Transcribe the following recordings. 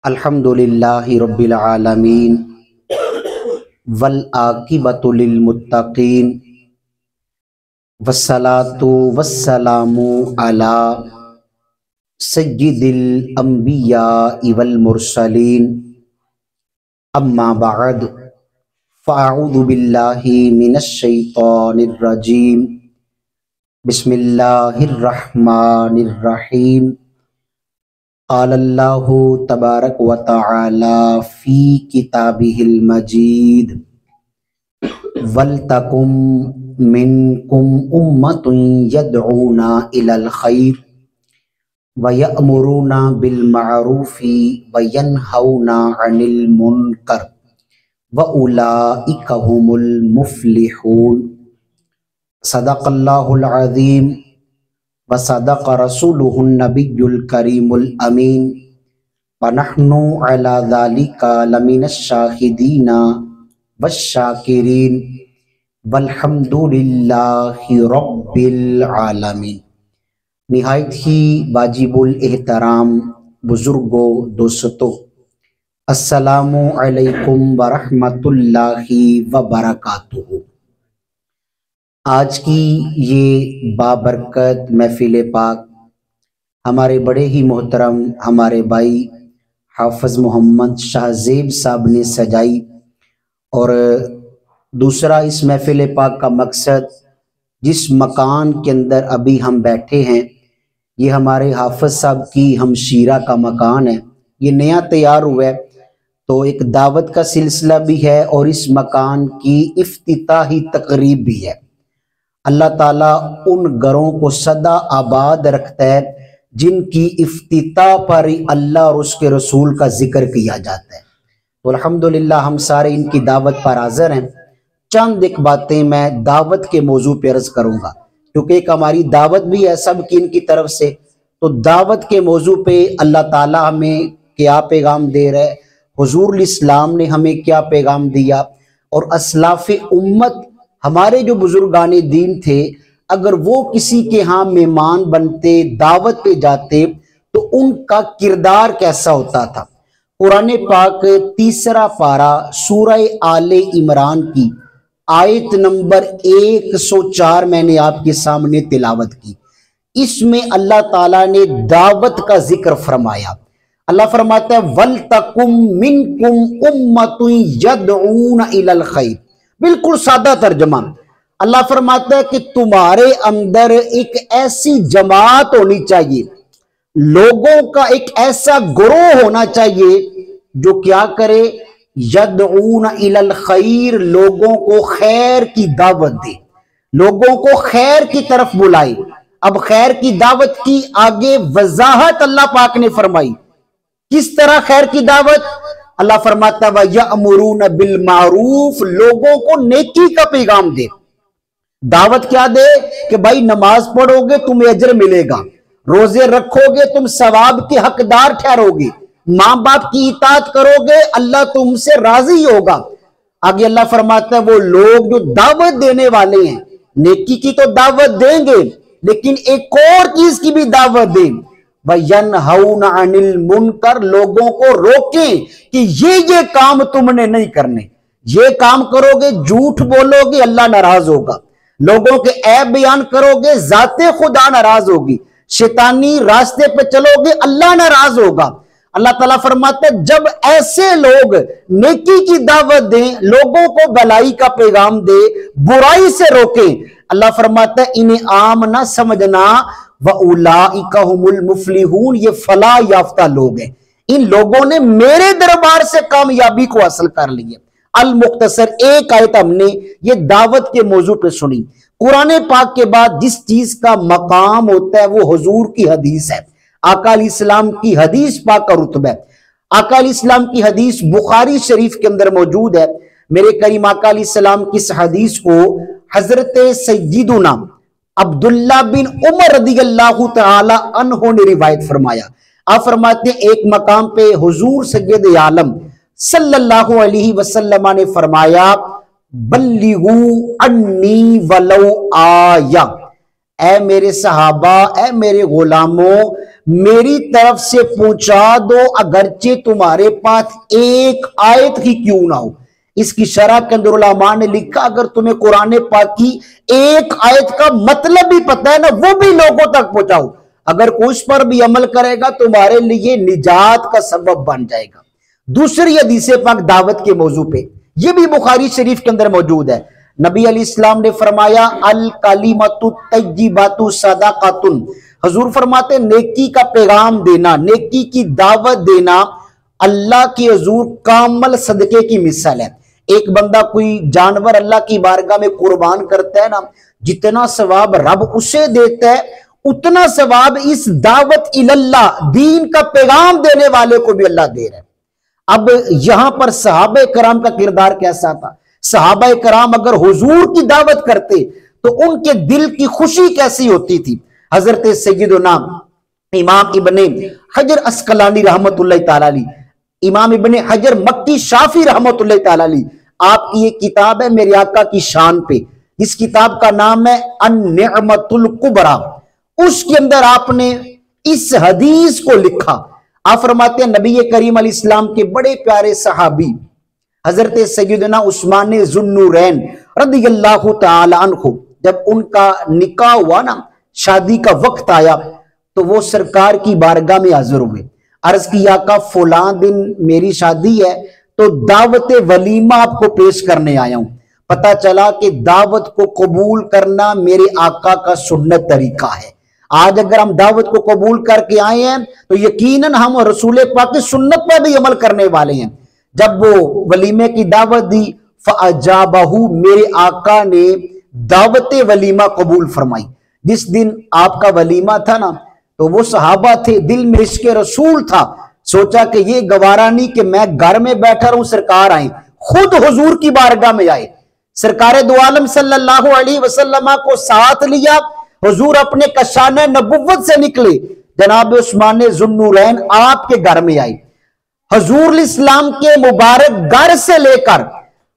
अल्हम्दुलिल्लाहि रब्बिल आलमीन वल आकिबतु लिल मुत्तकीन वस्सलातु वस्सलामु अला सय्यिदिल अंबिया वल मुरसलीन अम्मा बअद फ़अऊज़ु बिल्लाहि मिनश शैतानिर रजीम बिस्मिल्लाहिर रहमानिर रहीम क़ालल्लाहु तबारक व तआला फ़ी किताबिहिल मजीद वलतकुम मिनकुम उम्मतुन यदऊना इलल खैर व यअमुरूना बिल मअरूफि व यनहौना अनिल मुनकर व उलाइका हुमुल मुफ्लिहून। सदक़ल्लाहुल अज़ीम व सदक़ रसूलुहुन नबियुल करीमुल अमीन व नहनु अला ज़ालिका लमिनश शाहिदीना वश्शाकिरीन वल्हम्दुलिल्लाहि रब्बिल आलमीन। निहायत ही वाजिबुल एहतराम बुजुर्गों, दोस्तों, अस्सलामु अलैकुम व रहमतुल्लाहि व बरकातुहू। आज की ये बाबरकत महफिल पाक हमारे बड़े ही मोहतरम हमारे भाई हाफिज़ मोहम्मद शाहज़ेब साहब ने सजाई। और दूसरा, इस महफिल पाक का मकसद, जिस मकान के अंदर अभी हम बैठे हैं, ये हमारे हाफिज़ साहब की हमशीरा का मकान है। ये नया तैयार हुआ है, तो एक दावत का सिलसिला भी है और इस मकान की इफ्तिताही तकरीब भी है। अल्लाह ताला उन घरों को सदा आबाद रखता है जिनकी इफ्तिताह पर अल्लाह और उसके रसूल का जिक्र किया जाता है। तो अल्हम्दुलिल्लाह हम सारे इनकी दावत पर हाजिर हैं। चंद एक बातें मैं दावत के मौजू पर अर्ज करूँगा, क्योंकि एक हमारी दावत भी है सब की इनकी तरफ से। तो दावत के मौजू पे अल्लाह ताला हमें क्या पैगाम दे रहा है, हुजूर इस्लाम ने हमें क्या पैगाम दिया, और अस्लाफ़ उम्मत हमारे जो बुजुर्गाने दीन थे, अगर वो किसी के यहाँ मेहमान बनते, दावत पे जाते, तो उनका किरदार कैसा होता था। कुरान पाक तीसरा पारा सूरह आले इमरान की आयत नंबर 104 मैंने आपके सामने तिलावत की। इसमें अल्लाह ताला ने दावत का जिक्र फरमाया। अल्लाह फरमाता है वलतकुम मिनकुम उम्मतुन यदऊना इलल खैर। बिल्कुल सादा तर्जमा। अल्लाह फरमाता है कि तुम्हारे अंदर एक ऐसी जमात होनी चाहिए, लोगों का एक ऐसा गिरोह होना चाहिए जो क्या करे, यदऊना इलल खैर, लोगों को खैर की दावत दे, लोगों को खैर की तरफ बुलाए। अब खैर की दावत की आगे वजाहत अल्लाह पाक ने फरमाई। किस तरह खैर की दावत? अल्लाह फरमाता व यअमुरूना बिल मारूफ, लोगों को नेकी का पैगाम दे। दावत क्या दे कि भाई नमाज पढ़ोगे तुम्हें अजर मिलेगा, रोजे रखोगे तुम सवाब के हकदार ठहरोगे, माँ बाप की इताअत करोगे अल्लाह तुमसे राजी होगा। आगे अल्लाह फरमाता है वो लोग जो दावत देने वाले हैं, नेकी की तो दावत देंगे, लेकिन एक और चीज की भी दावत दें, वयनहौना अनिल मुनकर, लोगों को रोकें कि ये काम तुमने नहीं करने, ये काम करोगे झूठ बोलोगे अल्लाह नाराज होगा, लोगों के ऐब बयान करोगे जाते खुदा नाराज होगी, शैतानी रास्ते पे चलोगे अल्लाह नाराज होगा। अल्लाह ताला फरमाते हैं जब ऐसे लोग नेकी की दावत दें, लोगों को भलाई का पैगाम दे, बुराई से रोकें, अल्लाह फरमाता है इन्हें आम ना समझना, व उलाइका हुमुल मुफ्लिहून, ये फलाह याफ्ता लोग हैं, इन लोगों ने मेरे दरबार से कामयाबी को हासिल कर ली है। अल मुख्तसर एक आयत हमने ये दावत के मौजू पे सुनी। कुरान पाक के बाद जिस चीज का मकाम होता है वो हुजूर की हदीस है, आका अलैहिस्सलाम की हदीस पाक का रुतबा है। आका अलैहिस्सलाम की हदीस बुखारी शरीफ के अंदर मौजूद है। मेरे करीम आका अलैहिस्सलाम की इस हदीस को हजरत सय्यिदुना अब्दुल्ला बिन उमर रदियल्लाहु तआला अन्हु ने रिवायत फरमाया। आप फरमाते एक मकाम पे हुजूर सय्यद आलम सल्लल्लाहु अलैहि वसल्लम ने फरमाया बल्लिगू अन्नी वलो आया, ऐ मेरे सहाबा, ऐ मेरे गुलामों, मेरी तरफ से पहुंचा दो, अगरचे तुम्हारे पास एक आयत ही क्यों ना हो। इसकी शरह के अंदर उलमा ने लिखा, अगर तुम्हें कुरान पाक की एक आयत का मतलब भी पता है ना, वो भी लोगों तक पहुंचाओ। अगर कोई उस पर भी अमल करेगा तुम्हारे लिए निजात का सबब बन जाएगा। दूसरी हदीस पाक दावत के मौजू पे, ये भी बुखारी शरीफ के अंदर मौजूद है। नबी अलैहिस्सलाम ने फरमाया, अल कलिमतु तय्यिबतु सदक़तुन। हुजूर फरमाते नेकी का पैगाम देना, नेकी की दावत देना अल्लाह के हुजूर कामल सदके की मिसाल है। एक बंदा कोई जानवर अल्लाह की बारगाह में कुर्बान करता है ना, जितना सवाब रब उसे देता है उतना सवाब इस दावत इलल्लाह दीन का पैगाम देने वाले को भी अल्लाह दे रहा है। अब यहां पर सहाबा कराम का किरदार कैसा था? सहाबा कराम अगर हुजूर की दावत करते तो उनके दिल की खुशी कैसी होती थी। हजरत सैयदना इमाम इब्ने हजर अस्कलानी रहमतुल्लाह तआला अलैह, इमाम इब्ने हजर मक्की शाफी रहमतुल्लाह तआला अलैह, आपकी ये किताब है मेरे आका की शान पे। इस किताब का नाम है अन-निअमतुल कुबरा। उसके अंदर आपने इस हदीस को लिखा। आप फरमाते हैं नबी करीम अलैहिस्सलाम के बड़े प्यारे सहाबी हजरत सैयदना उस्मान ज़ुन्नूरैन रदियल्लाहु तआला अन्हु, जब उनका निकाह हुआ ना, शादी का वक्त आया, तो वो सरकार की बारगाह में हाजिर हुए। अर्ज किया का फलां दिन मेरी शादी है, तो दावत वलीमा आपको पेश करने आया हूं। पता चला कि दावत को कबूल करना मेरे आका का सुन्नत तरीका है। आज अगर हम दावत को कबूल करके आए हैं तो यकीनन हम रसूल पाक की सुन्नत पर भी अमल करने वाले हैं। जब वो वलीमे की दावत दी, फअजाबहु, मेरे आका ने दावत वलीमा कबूल फरमाई। जिस दिन आपका वलीमा था ना, तो वो सहाबा थे, दिल में इश्क़ रसूल था। सोचा कि ये गवारा नहीं कि मैं घर में बैठा रहूं, सरकार आए, खुद हुजूर की बारगाह में आए। सरकार दो आलम सल्लल्लाहु अलैहि वसल्लम को साथ लिया, हुजूर अपने कशाने नबुव्वत से निकले, जनाब उस्मान ज़ुन्नूरैन आपके घर में आए। हुजूर इस्लाम के मुबारक घर से लेकर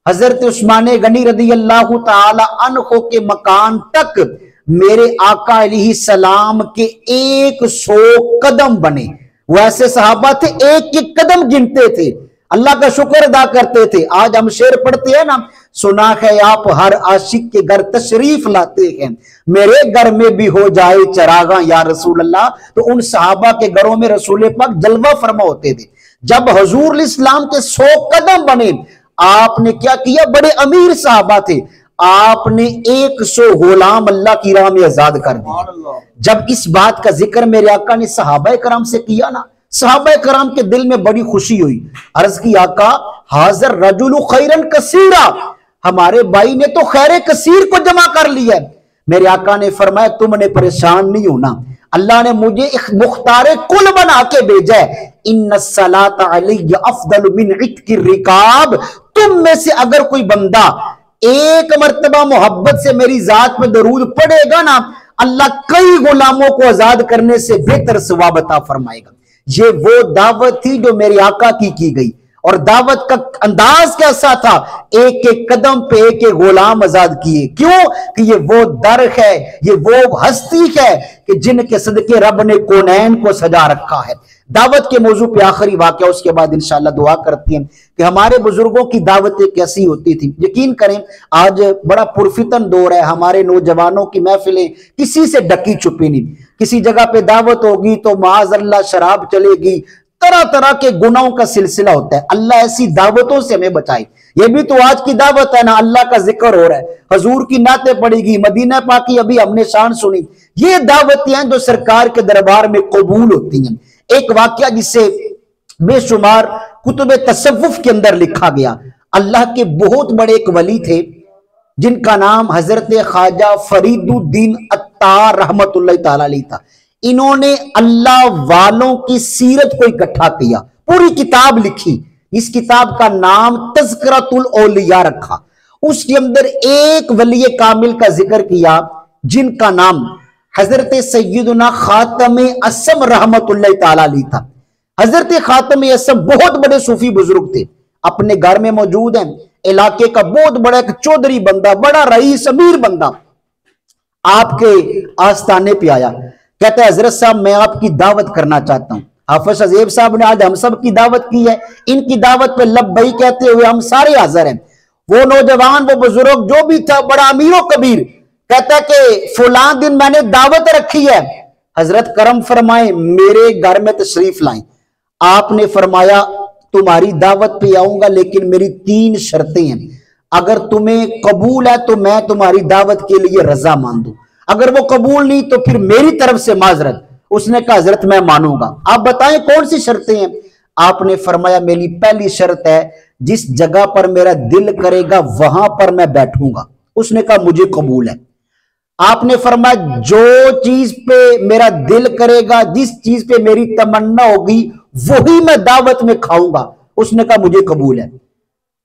हजरत उस्मान गनी रदियल्लाहु तआला अन्हु के मकान तक मेरे आका अलैहिस्सलाम के 100 कदम बने। वैसे सहाबा थे, एक एक कदम गिनते थे, अल्लाह का शुक्र अदा करते थे। आज हम शेर पढ़ते हैं ना, सुना है आप हर आशिक के घर तशरीफ लाते हैं, मेरे घर में भी हो जाए चरागा या रसूल अल्लाह। तो उन सहाबा के घरों में रसूल पाक जलवा फरमा होते थे। जब हुजूर इस्लाम के 100 कदम बने, आपने क्या किया? बड़े अमीर सहाबा थे, आपने 100 गुलाम अल्लाह की राह में आजाद कर दिया। जब इस बात का जिक्र मेरे आका ने सहाबा कराम से किया ना, सहाबा कराम के दिल में बड़ी खुशी हुई। अर्ज की, आका हाजर रजुल खैरन कसीरा, हमारे भाई ने तो खैर कसीर को जमा कर लिया। मेरे आका ने फरमाया, तुमने परेशान नहीं होना, अल्लाह ने मुझे एक मुख्तार कुल बना के भेजा है। इन्ना सलाता अलैया अफदल मिन इत्की रिकाब, तुम में से अगर कोई बंदा एक मर्तबा मोहब्बत से मेरी जात में दरूद पढ़ेगा ना, अल्लाह कई गुलामों को आजाद करने से बेहतर सवाब अता फरमाएगा। ये वो दावत थी जो मेरे आका की गई। और दावत का अंदाज कैसा था? एक एक कदम पे एक एक गुलाम आजाद किए। क्यों? कि ये वो दर है, ये वो हस्ती है कि जिनके सदके रब ने कौनैन को सजा रखा है। दावत के मौजू पे आखिरी वाकया, उसके बाद इंशाअल्लाह दुआ करती हैं कि हमारे बुजुर्गों की दावतें कैसी होती थी। यकीन करें आज बड़ा पुरफितन दौर है, हमारे नौजवानों की महफिलें किसी से डकी छुपी नहीं। किसी जगह पे दावत होगी तो माज़अल्लाह शराब चलेगी, तरह तरह के गुनाहों का सिलसिला होता है। अल्लाह ऐसी दावतों से हमें बचाए। ये भी तो आज की दावत है ना, अल्लाह का जिक्र हो रहा है, हुजूर की नाते पड़ेगी, मदीना पाक की अभी हमने शान सुनी। ये दावतें हैं जो सरकार के दरबार में कबूल होती हैं। एक वाकया जिसे बेशुमार कुतुब तसव्वुफ के अंदर लिखा गया, अल्लाह के बहुत बड़े एक वली थे जिनका नाम हजरत ख्वाजा फरीदुद्दीन अत्तार रहमतुल्लाह तआला अलैह था। इन्होंने अल्लाह वालों की सीरत को इकट्ठा किया, पूरी किताब लिखी। इस किताब का नाम तज़किरतुल औलिया रखा। उसके अंदर एक वली कामिल का जिक्र किया जिनका नाम हजरत सैयदना खातम असम रहमतुल्लाह तआला अलैह था। हजरत खातम असम बहुत बड़े सूफी बुजुर्ग थे, अपने घर में मौजूद हैं। इलाके का बहुत बड़ा एक चौधरी बंदा, बड़ा रईस अमीर बंदा आपके आस्थाने पे आया, कहते हैं हजरत साहब मैं आपकी दावत करना चाहता हूं। हाफिज अज़ेब साहब ने आज हम सब की दावत की है, इनकी दावत पे लब्बई कहते हुए हम सारे हाजिर हैं। वो नौजवान, वो बुजुर्ग जो भी था, बड़ा अमीर कबीर, कहता है कि फलां दिन मैंने दावत रखी है, हजरत करम फरमाए मेरे घर में तशरीफ लाएं। आपने फरमाया तुम्हारी दावत पे आऊंगा, लेकिन मेरी 3 शर्तें हैं। अगर तुम्हें कबूल है तो मैं तुम्हारी दावत के लिए रजा मान दूं, अगर वो कबूल नहीं तो फिर मेरी तरफ से माजरत। उसने कहा हजरत मैं मानूंगा। आप बताएं कौन सी शर्तें हैं? आपने फरमाया मेरी पहली शर्त है जिस जगह पर मेरा दिल करेगा वहां पर मैं बैठूंगा। उसने कहा मुझे कबूल है। आपने फरमाया जो चीज पे मेरा दिल करेगा, जिस चीज पे मेरी तमन्ना होगी वही मैं दावत में खाऊंगा। उसने कहा मुझे कबूल है।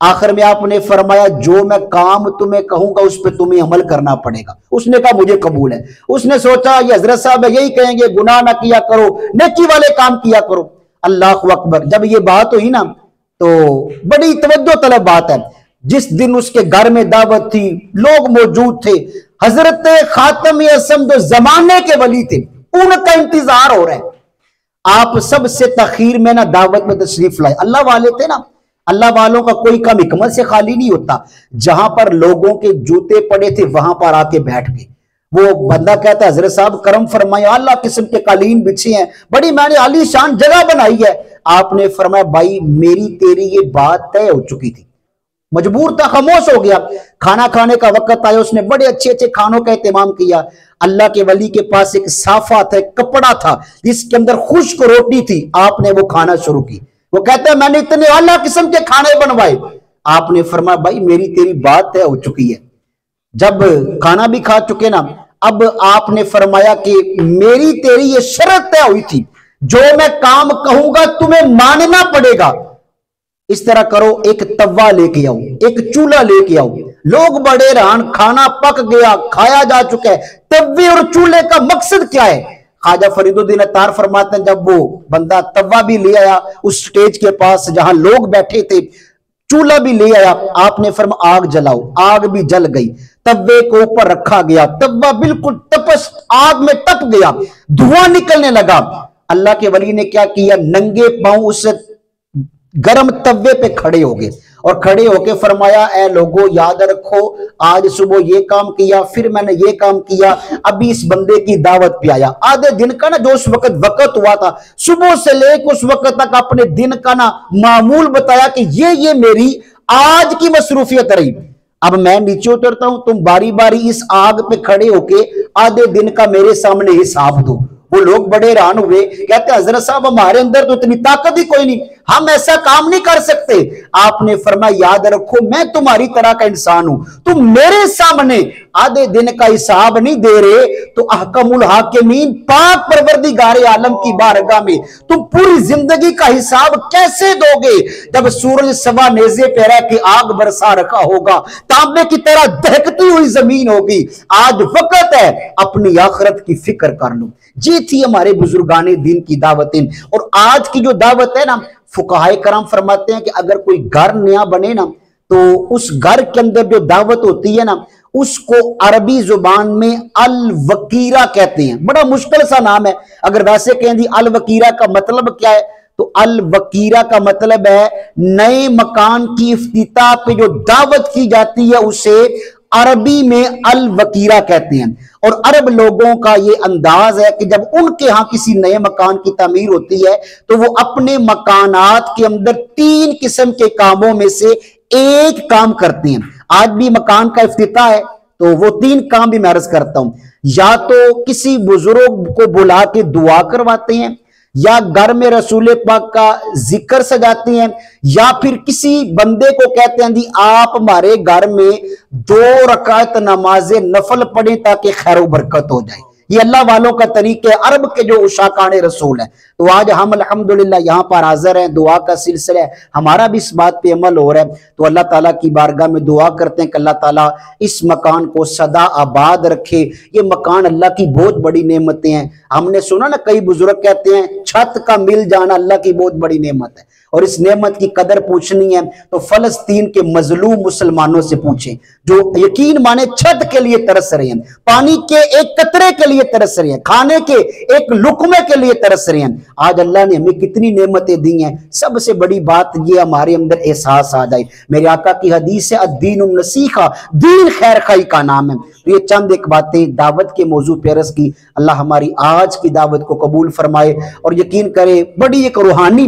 आखिर में आपने फरमाया जो मैं काम तुम्हें कहूंगा उस पर तुम्हें अमल करना पड़ेगा। उसने कहा मुझे कबूल है। उसने सोचा ये हजरत साहब यही कहेंगे गुनाह ना किया करो, नेकी वाले काम किया करो। अल्लाह अकबर। जब ये बात हुई ना तो बड़ी तवज्जो तलब बात है। जिस दिन उसके घर में दावत थी, लोग मौजूद थे, हजरत खातम असम जो जमाने के वली थे उनका इंतजार हो रहा है। आप सबसे तखीर में ना दावत में तशरीफ लाए। अल्लाह वाले थे ना, अल्लाह वालों का कोई काम हिकमत से खाली नहीं होता। जहां पर लोगों के जूते पड़े थे वहां पर आके बैठ गए। वो बंदा कहता है हजरत साहब करम फरमाए, अल्लाह किस्म के कालीन बिछे हैं, बड़ी मैंने आलीशान जगह बनाई है। आपने फरमाया भाई मेरी तेरी ये बात तय हो चुकी थी, मजबूर था, खामोश हो गया। खाना खाने का वक्त आया, उसने बड़े अच्छे अच्छे खानों का एहतमाम किया। अल्लाह के वली के पास एक साफा था, एक कपड़ा था जिसके अंदर खुश्क रोटी थी। आपने वो खाना शुरू की। वो कहता है मैंने इतने आला किस्म के खाने बनवाए। आपने फरमाया भाई मेरी तेरी बात तय हो चुकी है। जब खाना भी खा चुके ना, अब आपने फरमाया कि मेरी तेरी ये शर्त तय हुई थी, जो मैं काम कहूंगा तुम्हें मानना पड़ेगा। इस तरह करो, एक तवा लेके आओ, एक चूल्हा लेके आओ। लोग बड़े हैरान, खाना पक गया, खाया जा चुका है, तवे और चूल्हे का मकसद क्या है? ख्वाजा फरीदुद्दीन अत्तार फरमाते हैं जब वो बंदा तवा भी ले आया उस स्टेज के पास जहां लोग बैठे थे, चूल्हा भी ले आया, आपने फरमाया आग जलाओ। आग भी जल गई, तवे को ऊपर रखा गया, तवा बिल्कुल तपस आग में तप गया, धुआं निकलने लगा। अल्लाह के वली ने क्या किया, नंगे पांव उस गरम तवे पे खड़े हो गए और खड़े होके फरमाया ए लोगों याद रखो आज सुबह ये काम किया, फिर मैंने ये काम किया, अभी इस बंदे की दावत पे आया। आधे दिन का ना जो उस वक्त हुआ था, सुबह से लेकर उस वक्त तक अपने दिन का ना मामूल बताया कि ये मेरी आज की मसरूफियत रही। अब मैं नीचे उतरता हूं, तुम बारी बारी इस आग पे खड़े होके आधे दिन का मेरे सामने हिसाब दो। वो लोग बड़े हैरान हुए, कहते हजरत साहब हमारे अंदर तो इतनी ताकत ही कोई नहीं, हम ऐसा काम नहीं कर सकते। आपने फरमाया याद रखो मैं तुम्हारी तरह का इंसान हूं, तुम मेरे सामने आधे दिन का हिसाब नहीं दे रहे तो अहकमुल हाकिमीन पाक परवरदिगार आलम की बारगाह में तुम पूरी जिंदगी का हिसाब कैसे दोगे? जब सूरज सवा नेजे पे रह के आग बरसा रखा होगा, तांबे की तरह दहकती हुई जमीन होगी। आज वक्त है अपनी आखिरत की फिक्र कर लो। ये थी हमारे बुजुर्गाने दिन की दावतें। और आज की जो दावत है ना, फुकाहाए करम फरमाते हैं कि अगर कोई घर नया बने ना तो उस घर के अंदर जो दावत होती है ना उसको अरबी जुबान में अल वकीरा कहते हैं। बड़ा मुश्किल सा नाम है। अगर वैसे कहें अल वकीरा का मतलब क्या है तो अल वकीरा का मतलब है नए मकान की इफ्तिताह पे जो दावत की जाती है उसे अरबी में अल वकीरा कहते हैं। और अरब लोगों का ये अंदाज है कि जब उनके यहां किसी नए मकान की तामीर होती है तो वो अपने मकानात के अंदर 3 किस्म के कामों में से एक काम करते हैं। आज भी मकान का इफ्तिताह है तो वो 3 काम भी मैं अर्ज करता हूं। या तो किसी बुजुर्ग को बुला के दुआ करवाते हैं, या घर में रसूल पाक का जिक्र सजाते हैं, या फिर किसी बंदे को कहते हैं जी आप हमारे घर में 2 रकात नमाजे नफल पढ़ें ताकि खैर बरकत हो जाए। ये अल्लाह वालों का तरीका है, अरब के जो उशाकाने रसूल है। तो आज हम अल्हम्दुलिल्लाह यहाँ पर हाजिर हैं, दुआ का सिलसिला है, हमारा भी इस बात पे अमल हो रहा है। तो अल्लाह ताला की बारगाह में दुआ करते हैं कि अल्लाह ताला इस मकान को सदा आबाद रखे। ये मकान अल्लाह की बहुत बड़ी नेमतें हैं। हमने सुना ना, कई बुजुर्ग कहते हैं छत का मिल जाना अल्लाह की बहुत बड़ी नेमत है, और इस नेमत की कदर पूछनी है तो फलस्तीन के मजलूम मुसलमानों से पूछें, जो यकीन माने छत के लिए तरस रहे हैं, पानी के एक कतरे के लिए तरस रहे हैं, खाने के एक लुकमे के लिए तरस रहे हैं। आज अल्लाह ने हमें कितनी नेमतें दी हैं। सबसे बड़ी बात ये हमारे अंदर एहसास आ जाए। मेरे आका की हदीस है, अद्दीन नसीहा, दीन खैर खाई का नाम है। तो ये चंद एक बातें दावत के मौजू पे अर्ज की। अल्लाह हमारी आज की दावत को कबूल फरमाए और यकीन करे बड़ी एक रूहानी